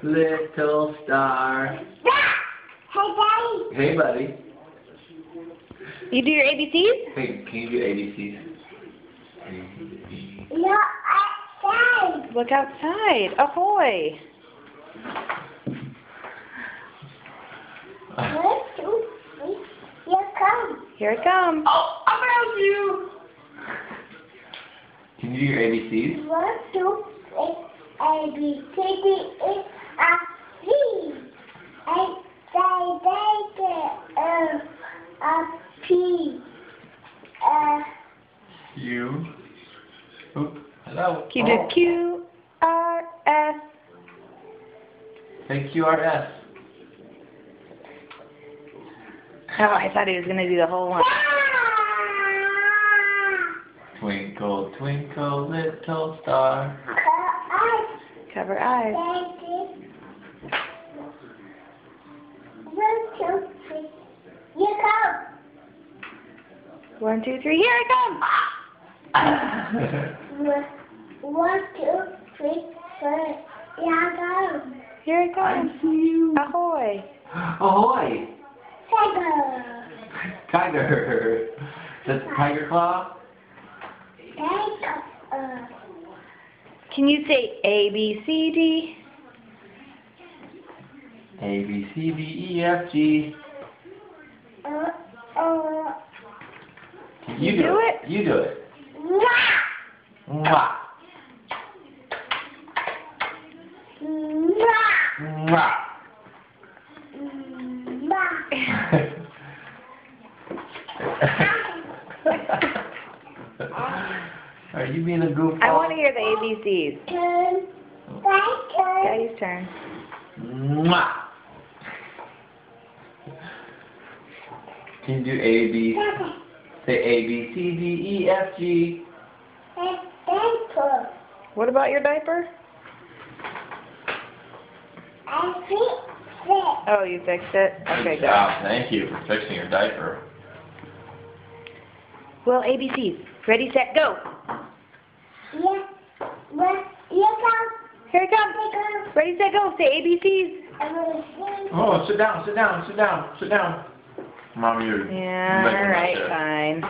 Little star. Hey, Daddy. Hey, buddy. You do your ABCs? Hey, can you do ABCs? Look outside. Look outside. Ahoy. 1, 2, 3. Here come. Here it comes. Oh, I found you! Can you do your ABCs? 1, 2, 3. A, B, C, D, E, F, G. H, I, J, K, L, M, P. Q. Oop. Hello. You did Q, R, S. Say QRS. Oh, I thought he was going to do the whole one. Twinkle, twinkle, little star. Cover eyes. 1, 2, 3. Here come. 1, 2, 3. Here it comes. 1, 2, 3, 4. Here come. Here it I comes. see you. Ahoy. Ahoy. Tiger. Tiger. That's Tiger Claw? Tiger. Can you say A, B, C, D? A, B, C, D, E, F, G. You do it. You do it. Mwah. Mwah. Are you being a goofball? I want to hear the ABCs. Daddy's turn. Mwah. Can you do A, B? Say A, B, C, D, E, F, G. What about your diaper? Oh, you fixed it? Okay, Good good. job. Thank you for fixing your diaper. Well, ABCs. Ready, set, go. Here it comes. Ready, set, go. Say ABCs. Oh, sit down, sit down, sit down, sit down. Mom, you're... Yeah, all right, fine.